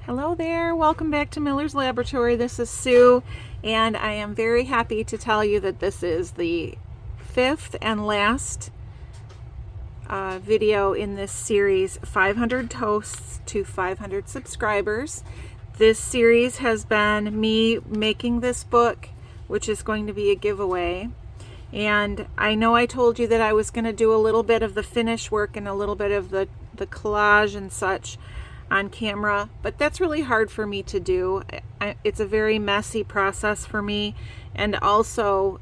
Hello there, welcome back to Miller's Laboratory. This is Sue, and I am very happy to tell you that this is the fifth and last video in this series, 500 Toasts to 500 Subscribers. This series has been me making this book, which is going to be a giveaway. And I know I told you that I was going to do a little bit of the finish work and a little bit of the collage and such on camera, but that's really hard for me to do. It's a very messy process for me, and also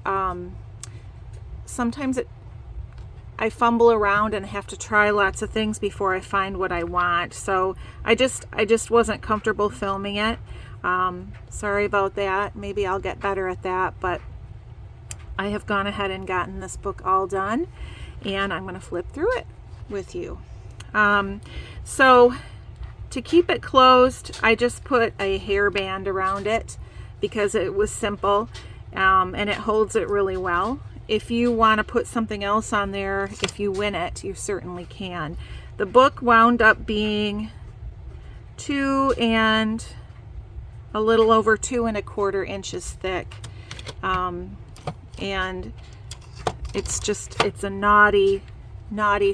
sometimes I fumble around and have to try lots of things before I find what I want. So I just wasn't comfortable filming it. Sorry about that. Maybe I'll get better at that, but I have gone ahead and gotten this book all done, and I'm going to flip through it with you. So to keep it closed, I just put a hairband around it because it was simple, and it holds it really well. If you want to put something else on there, if you win it, you certainly can. The book wound up being 2 and a little over 2 1/4 inches thick, and it's a naughty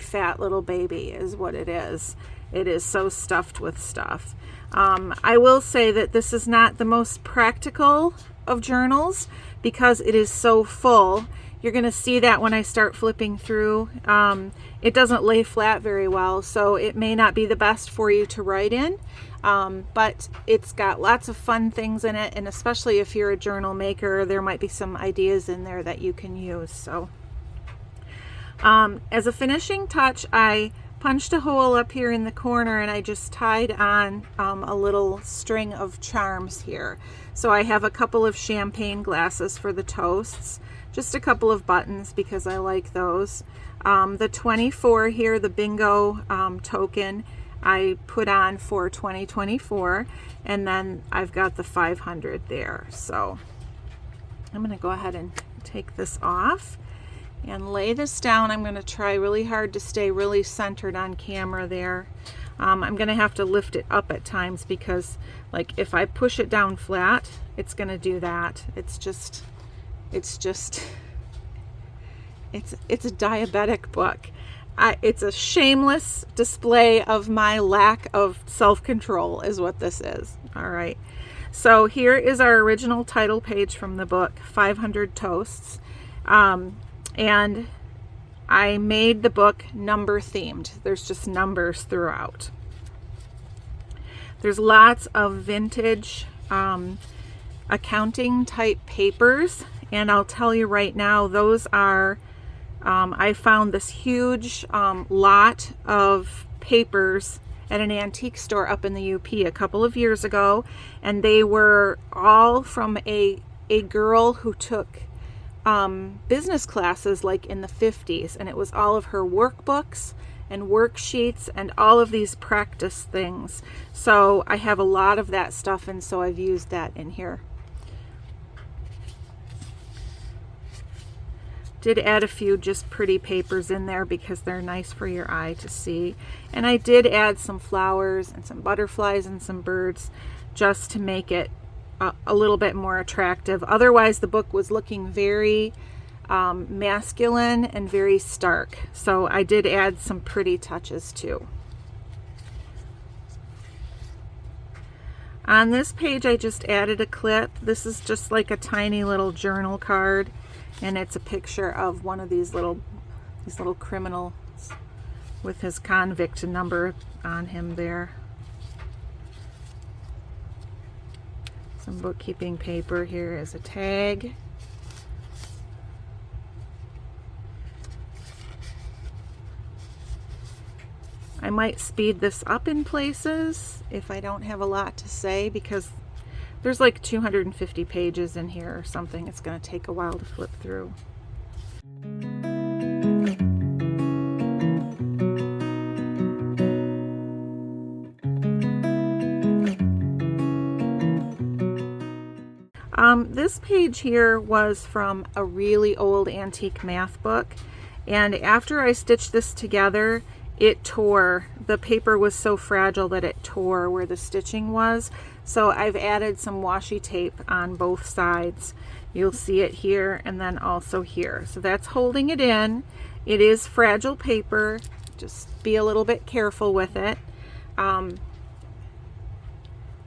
fat little baby is what it is. It is so stuffed with stuff. I will say that this is not the most practical of journals because it is so full. You're going to see that when I start flipping through. It doesn't lay flat very well, so it may not be the best for you to write in, but it's got lots of fun things in it, and especially if you're a journal maker, there might be some ideas in there that you can use. So as a finishing touch, I punched a hole up here in the corner, and I just tied on a little string of charms here. So I have a couple of champagne glasses for the toasts, just a couple of buttons because I like those. The 24 here, the bingo token, I put on for 2024, and then I've got the 500 there. So I'm going to go ahead and take this off and lay this down. I'm going to try really hard to stay really centered on camera there. I'm going to have to lift it up at times because, like, if I push it down flat, it's going to do that. It's a diabetic book. It's a shameless display of my lack of self-control is what this is. All right. So here is our original title page from the book, 500 Toasts. And I made the book number themed. There's just numbers throughout. There's lots of vintage accounting type papers, and I'll tell you right now, those are I found this huge lot of papers at an antique store up in the UP a couple of years ago, and they were all from a girl who took business classes like in the 50s, and it was all of her workbooks and worksheets and all of these practice things. So I have a lot of that stuff, and so I've used that in here. Did add a few just pretty papers in there because they're nice for your eye to see. And I did add some flowers and some butterflies and some birds just to make it a little bit more attractive. Otherwise, the book was looking very masculine and very stark. So I did add some pretty touches too. On this page, I just added a clip. This is just like a tiny little journal card, and it's a picture of one of these little criminals with his convict number on him there. Some bookkeeping paper here as a tag. I might speed this up in places if I don't have a lot to say because there's like 250 pages in here or something. It's going to take a while to flip through. This page here was from a really old antique math book, and after I stitched this together, it tore. the paper was so fragile that it tore where the stitching was. So I've added some washi tape on both sides. You'll see it here and then also here. So that's holding it in. It is fragile paper. Just be a little bit careful with it.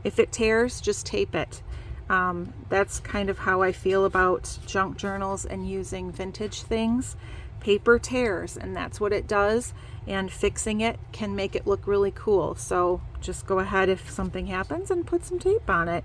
If it tears, just tape it. That's kind of how I feel about junk journals and using vintage things. Paper tears, and that's what it does, and fixing it can make it look really cool. So just go ahead if something happens and put some tape on it.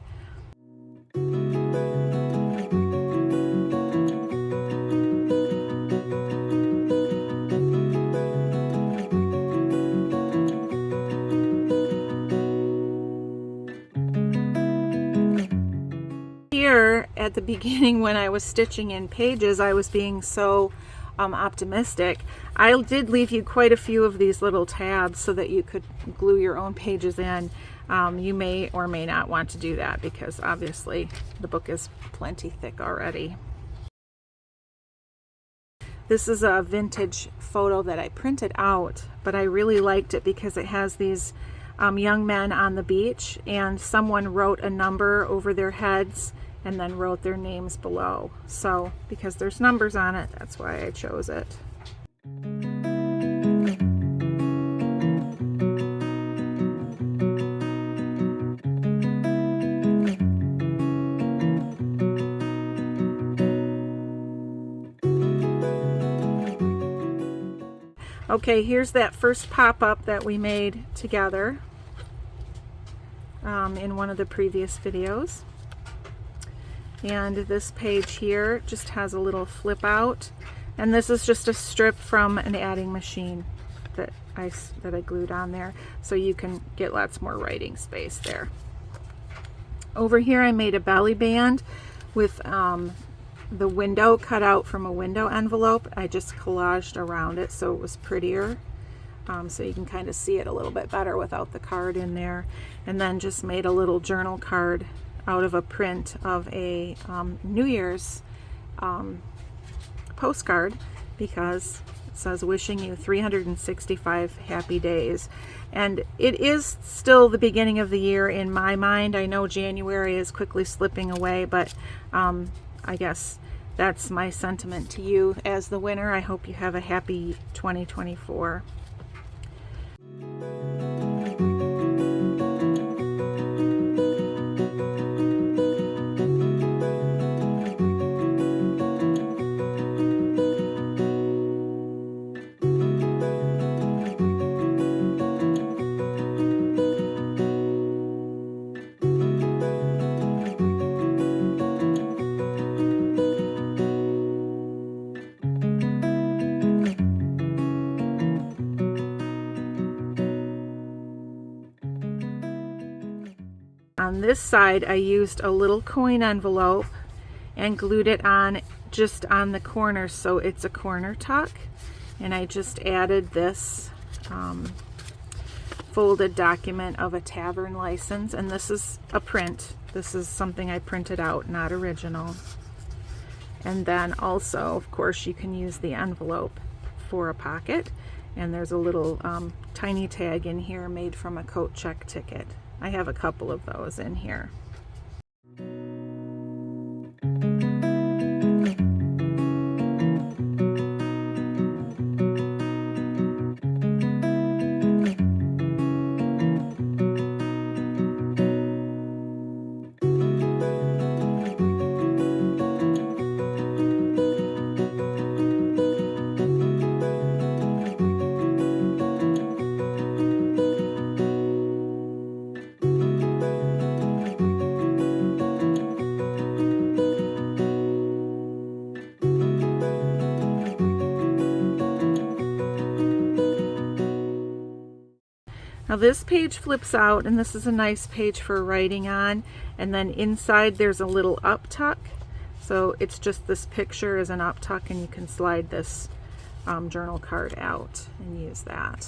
Here at the beginning when I was stitching in pages, I was being so optimistic. I did leave you quite a few of these little tabs so that you could glue your own pages in. You may or may not want to do that because obviously the book is plenty thick already. This is a vintage photo that I printed out, but I really liked it because it has these young men on the beach, and someone wrote a number over their heads and then wrote their names below. So because there's numbers on it, that's why I chose it. Okay, here's that first pop-up that we made together in one of the previous videos. And this page here just has a little flip out, and this is just a strip from an adding machine that I glued on there, so you can get lots more writing space there. Over here I made a belly band with the window cut out from a window envelope. I just collaged around it so it was prettier, so you can kind of see it a little bit better without the card in there. And then just made a little journal card out of a print of a New Year's postcard, because it says wishing you 365 happy days. And it is still the beginning of the year in my mind. I know January is quickly slipping away, but I guess that's my sentiment to you as the winner. I hope you have a happy 2024. On this side, I used a little coin envelope and glued it on just on the corner, so it's a corner tuck. And I just added this folded document of a tavern license, and this is a print. This is something I printed out, not original. And then also, of course, you can use the envelope for a pocket, and there's a little tiny tag in here made from a coat check ticket. I have a couple of those in here. Now this page flips out, and this is a nice page for writing on, and then inside there's a little up tuck. So it's just this picture as an up tuck, and you can slide this journal card out and use that.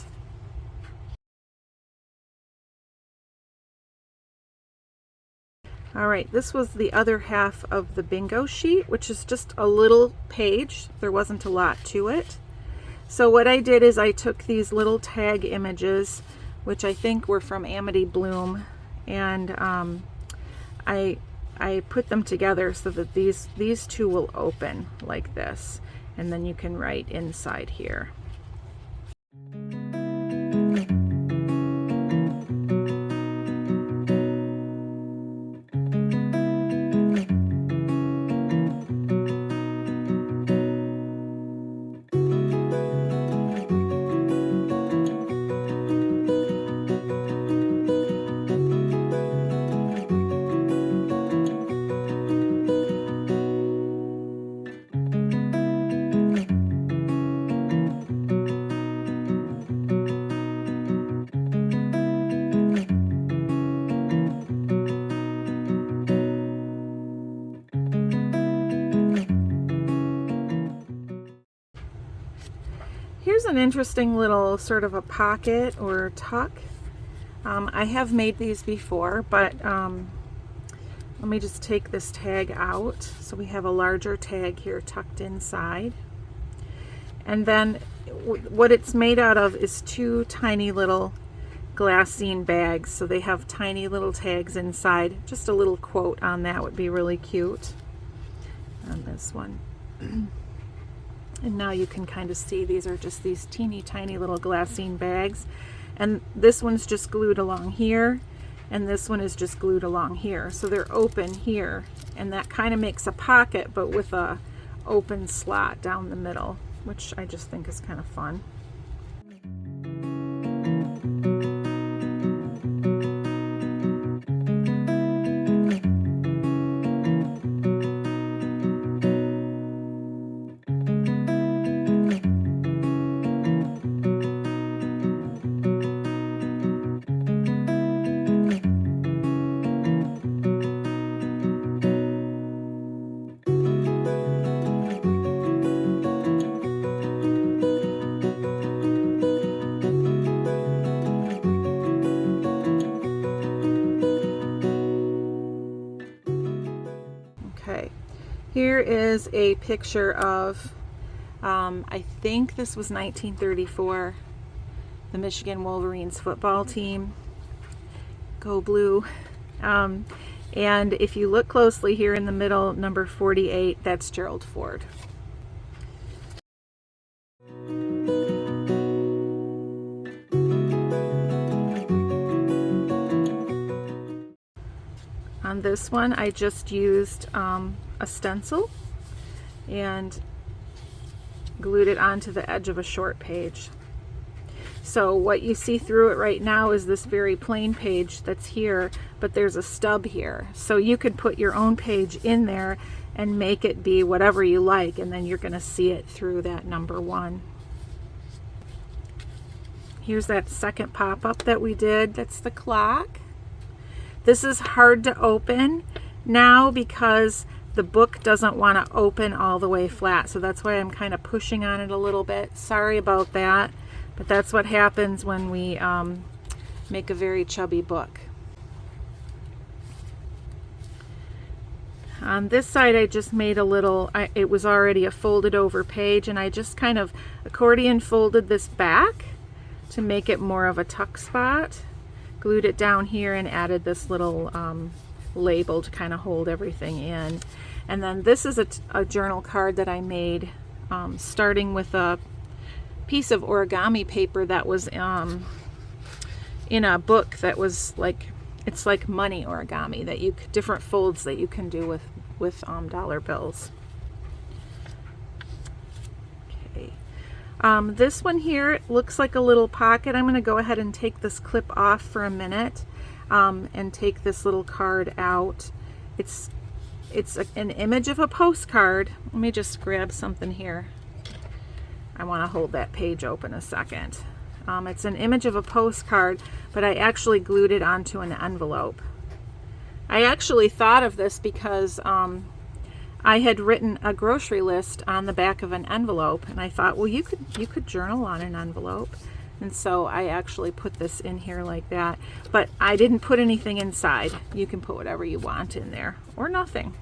Alright, this was the other half of the bingo sheet, which is just a little page. There wasn't a lot to it. So what I did is I took these little tag images which I think were from Amity Bloom, and I put them together so that these two will open like this, and then you can write inside here. Here's an interesting little sort of a pocket or tuck. I have made these before, but let me just take this tag out. So we have a larger tag here tucked inside. And then what it's made out of is two tiny little glassine bags. So they have tiny little tags inside. Just a little quote on that would be really cute on this one. And now you can kind of see these are just these teeny tiny little glassine bags. And this one's just glued along here, and this one is just glued along here. So they're open here, and that kind of makes a pocket, but with a open slot down the middle, which I just think is kind of fun. Here is a picture of, I think this was 1934, the Michigan Wolverines football team. Go Blue. And if you look closely here in the middle, number 48, that's Gerald Ford. On this one, I just used a stencil and glued it onto the edge of a short page. So what you see through it right now is this very plain page that's here, but there's a stub here. So you could put your own page in there and make it be whatever you like, and then you're going to see it through that number 1. Here's that second pop-up that we did. That's the clock. This is hard to open now because the book doesn't want to open all the way flat, so that's why I'm kind of pushing on it a little bit. Sorry about that, but that's what happens when we make a very chubby book. On this side, I just made a little, it was already a folded over page, and I just kind of accordion folded this back to make it more of a tuck spot. Glued it down here and added this little label to kind of hold everything in. And then this is a journal card that I made starting with a piece of origami paper that was in a book that was like, it's like money origami, that you different folds that you can do with dollar bills. Okay. This one here looks like a little pocket. I'm going to go ahead and take this clip off for a minute and take this little card out. It's an image of a postcard. Let me just grab something here. I want to hold that page open a second. It's an image of a postcard, but I actually glued it onto an envelope. I actually thought of this because I had written a grocery list on the back of an envelope, and I thought, well, you could journal on an envelope. And so I actually put this in here like that, but I didn't put anything inside. You can put whatever you want in there, or nothing.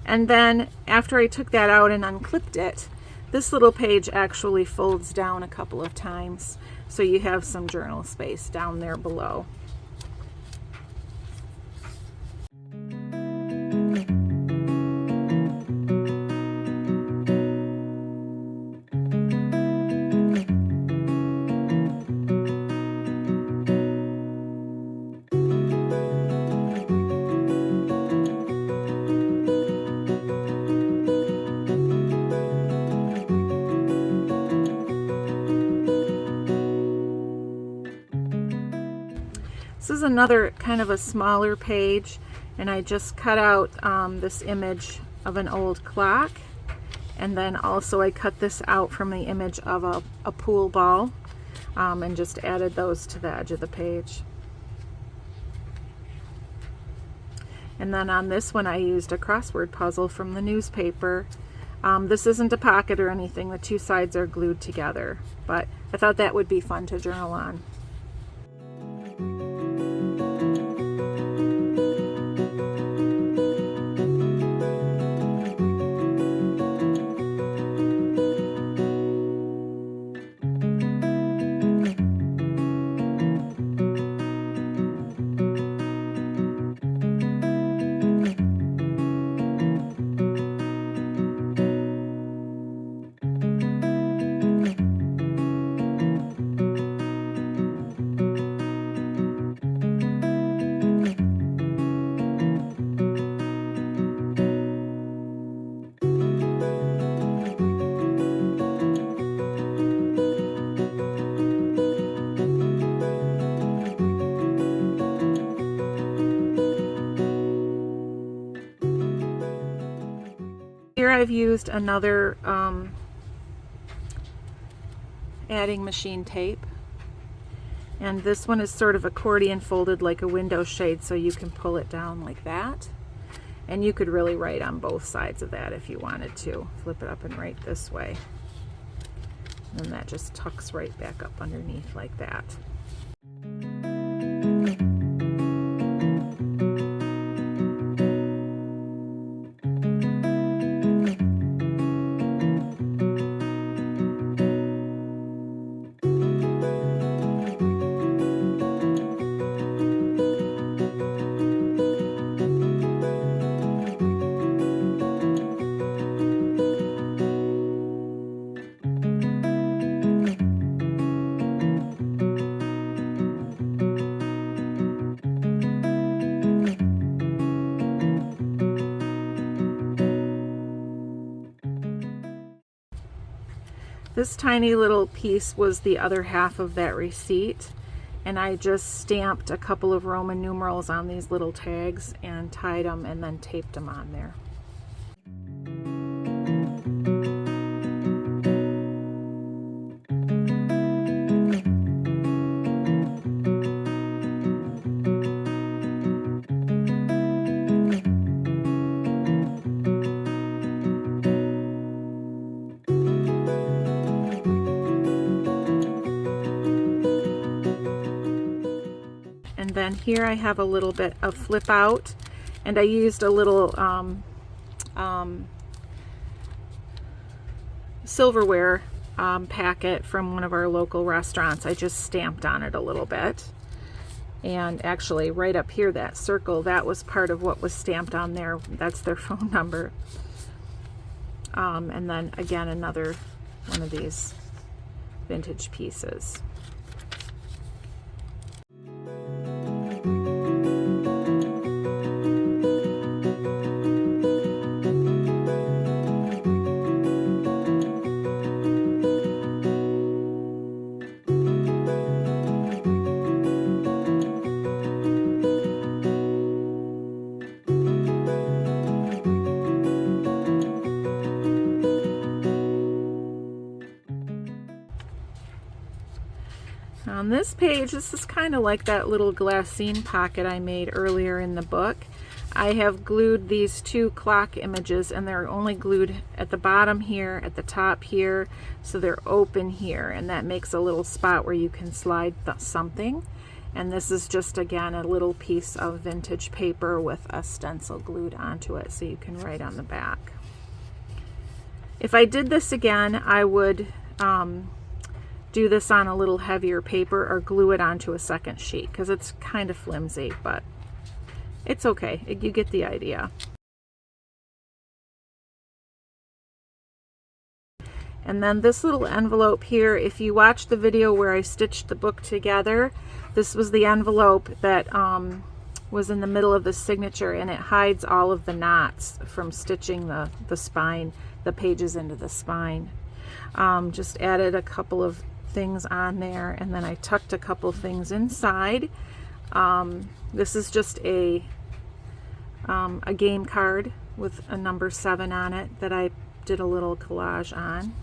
And then after I took that out and unclipped it, this little page actually folds down a couple of times. so you have some journal space down there below. This is another kind of a smaller page, and I just cut out this image of an old clock, and then also I cut this out from the image of a pool ball, and just added those to the edge of the page. And then on this one I used a crossword puzzle from the newspaper. This isn't a pocket or anything, the two sides are glued together, but I thought that would be fun to journal on. Here I've used another adding machine tape, and this one is sort of accordion folded like a window shade, so you can pull it down like that, and you could really write on both sides of that if you wanted to. Flip it up and write this way, and that just tucks right back up underneath like that. This tiny little piece was the other half of that receipt, and I just stamped a couple of Roman numerals on these little tags and tied them and then taped them on there. And then here I have a little bit of flip out, and I used a little silverware packet from one of our local restaurants. I just stamped on it a little bit, and actually right up here, that circle, that was part of what was stamped on there. That's their phone number. And then again, another one of these vintage pieces. On this page, this is kind of like that little glassine pocket I made earlier in the book. I have glued these two clock images, and they're only glued at the bottom here, at the top here, so they're open here, and that makes a little spot where you can slide something. And this is just, again, a little piece of vintage paper with a stencil glued onto it so you can write on the back. If I did this again, I would do this on a little heavier paper or glue it onto a second sheet because it's kind of flimsy, but it's okay. You get the idea. And then this little envelope here, if you watch the video where I stitched the book together, this was the envelope that was in the middle of the signature, and it hides all of the knots from stitching the spine, the pages into the spine. Just added a couple of things on there, and then I tucked a couple things inside. This is just a game card with a number 7 on it that I did a little collage on.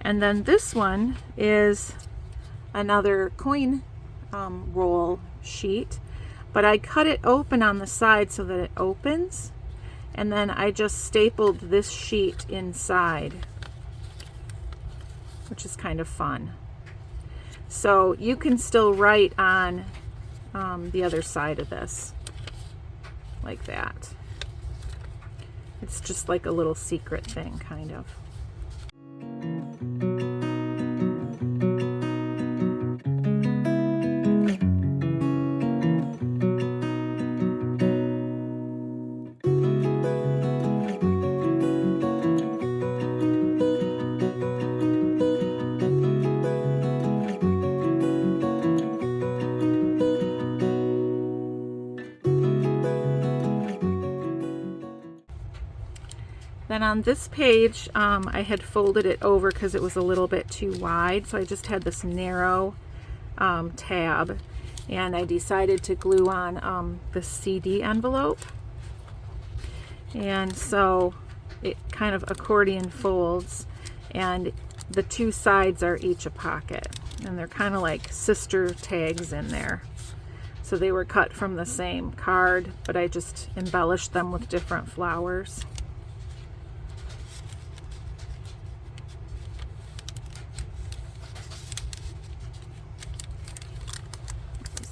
And then this one is another coin roll sheet, but I cut it open on the side so that it opens, and then I just stapled this sheet inside, which is kind of fun. So you can still write on the other side of this like that. It's just like a little secret thing, kind of. Then on this page, I had folded it over because it was a little bit too wide, so I just had this narrow tab, and I decided to glue on the CD envelope. And so it kind of accordion folds, and the two sides are each a pocket, and they're kind of like sister tags in there. So they were cut from the same card, but I just embellished them with different flowers.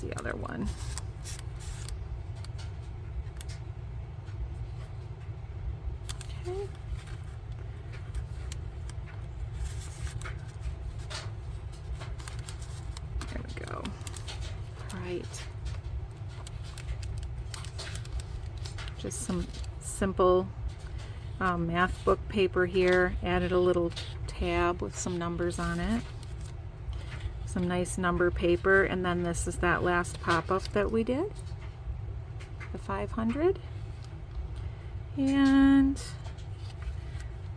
The other one. Okay. There we go. Right. Just some simple math book paper here. Added a little tab with some numbers on it. Some nice number paper, and then this is that last pop-up that we did, the 500, and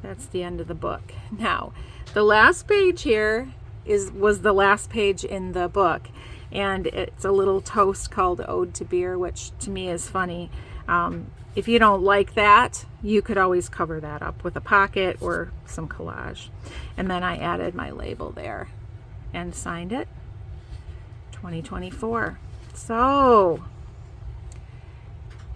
that's the end of the book. Now the last page here was the last page in the book, and it's a little toast called Ode to Beer, which to me is funny. If you don't like that, you could always cover that up with a pocket or some collage. And then I added my label there and signed it 2024. So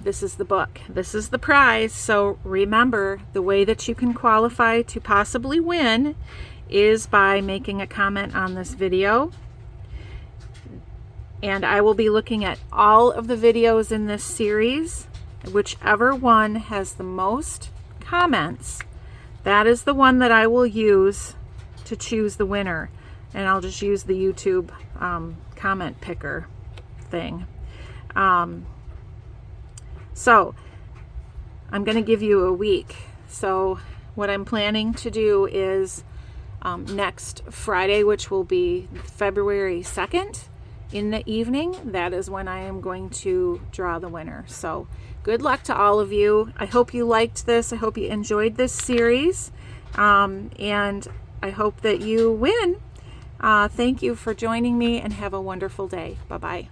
this is the book, this is the prize. So remember, the way that you can qualify to possibly win is by making a comment on this video, and I will be looking at all of the videos in this series. Whichever one has the most comments, that is the one that I will use to choose the winner. And I'll just use the YouTube comment picker thing. So I'm going to give you a week. So what I'm planning to do is next Friday, which will be February 2nd in the evening, that is when I am going to draw the winner. So good luck to all of you. I hope you liked this. I hope you enjoyed this series. And I hope that you win. Thank you for joining me, and have a wonderful day. Bye-bye.